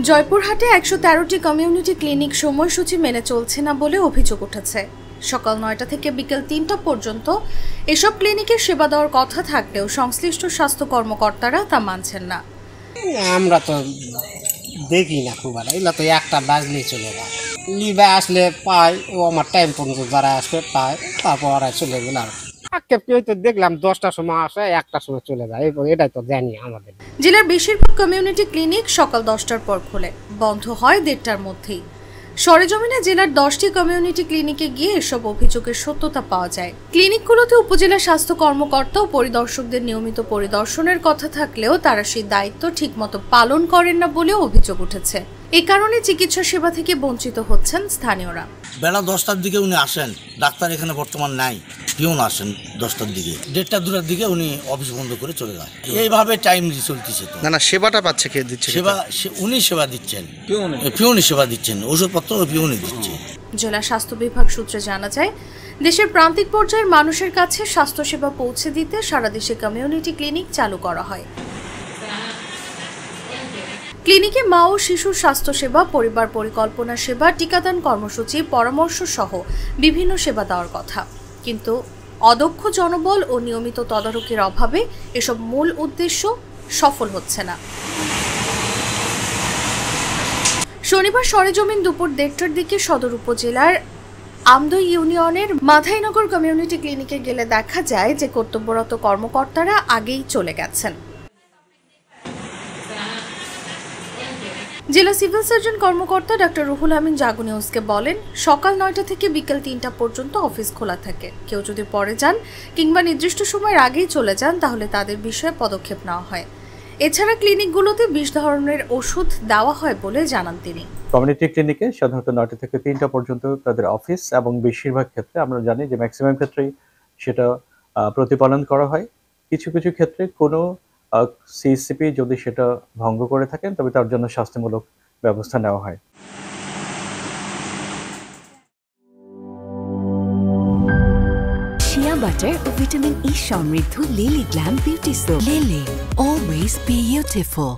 জয়পুরহাটে ১১৩টি community clinic সময়সূচি মেনে চলছে না বলে অভিযোগ উঠেছে। সকাল ৯টা থেকে বিকেল ৩টা পর্যন্ত এসব ক্লিনিকে সেবা দেওয়ার কথা থাকলেও সংশ্লিষ্ট স্বাস্থ্য কর্মকর্তারা তা মানছেন না। আমরা তো দেখি না খুব ভালো, এগুলো তো একটা বাজলেই চলে যায়। লিবে আসলে পাই, ও আমার টাইম পর্যন্ত যারা আসবে পায়, তারপর ওরা চলে গেল। আর তো দেখলাম 10টার সময় আসে, 1টার সময় চলে যায়, এটাই তো জানি আমাদের। জেলার বেশিরভাগ কমিউনিটি ক্লিনিক সকাল 10টার পর খোলে, বন্ধ হয় 1:30টার মধ্যেই। সরেজমিনে জেলার 10টি কমিউনিটি ক্লিনিকে গিয়ে এসব অভিযোগের সত্যতা পাওয়া যায়। ক্লিনিকগুলোতে উপজেলা স্বাস্থ্য কর্মকর্তা ও পরিদর্শকদের নিয়মিত পরিদর্শনের কথা থাকলেও তারা সেই দায়িত্ব ঠিকমতো পালন করেন না বলেও অভিযোগ উঠেছে। এই কারণে চিকিৎসা সেবা থেকে বঞ্চিত হচ্ছেন স্থানীয়রা। বেলা 10টার দিকে উনি আসেন, ডাক্তার এখানে বর্তমান নাই, পিওন আসেন 10টার দিকে, 1:30 2টার দিকে উনি অফিস বন্ধ করে চলে যান। এইভাবে টাইম চলতেছে। তো না সেবাটা পাচ্ছে কে দিচ্ছে? সেবা উনি সেবা দিচ্ছেন, পিওনি সেবা দিচ্ছেন, ওষুধপত্র পিওনি দিচ্ছে। জেলা স্বাস্থ্য বিভাগ সূত্রে জানা যায়, দেশের প্রান্তিক পর্যায়ের মানুষের কাছে স্বাস্থ্যসেবা পৌঁছে দিতে সারা দেশে কমিউনিটি ক্লিনিক চালু করা হয়। ক্লিনিকে মা ও শিশুর স্বাস্থ্যসেবা, পরিবার পরিকল্পনা সেবা, টিকাদান কর্মসূচি, পরামর্শ সহ বিভিন্ন সেবা দেওয়ার কথা, কিন্তু অদক্ষ জনবল ও নিয়মিত তদারকির অভাবে এসব মূল উদ্দেশ্য সফল হচ্ছে না। শনিবার সরেজমিন দুপুর 1:30টার দিকে সদর উপজেলার আমদই ইউনিয়নের মাধাইনগর কমিউনিটি ক্লিনিকে গেলে দেখা যায় যে কর্তব্যরত কর্মকর্তারা আগেই চলে গেছেন। জেলা সিভিল সার্জন কর্মকর্তা ডক্টর রুহুল আমিন জাগো নিউজকে বলেন, সকাল 9টা থেকে বিকেল 3টা পর্যন্ত অফিস খোলা থাকে। কেউ যদি পরে যান কিংবা নির্দিষ্ট সময়ের আগেই চলে যান তাহলে তাদের বিষয়ে পদক্ষেপ নেওয়া হয়। এছাড়া ক্লিনিকগুলোতে 20 ধরনের ওষুধ দেওয়া হয় বলে জানান তিনি। কমিউনিটি ক্লিনিকে সাধারণত 9টা থেকে 3টা পর্যন্ত তাদের অফিস, এবং বেশিরভাগ ক্ষেত্রে আমরা জানি যে ম্যাক্সিমাম ক্ষেত্রেই সেটা প্রতিপালন করা হয়। কিছু কিছু ক্ষেত্রে কোনো সিসিপি যদি সেটা ভঙ্গ করে থাকেন তবে তার জন্য শাস্তিমূলক ব্যবস্থা নেওয়া হয়। শিয়া বাটার ও ভিটামিন ই সমৃদ্ধ lily glam beauty soap. Lily, always beautiful.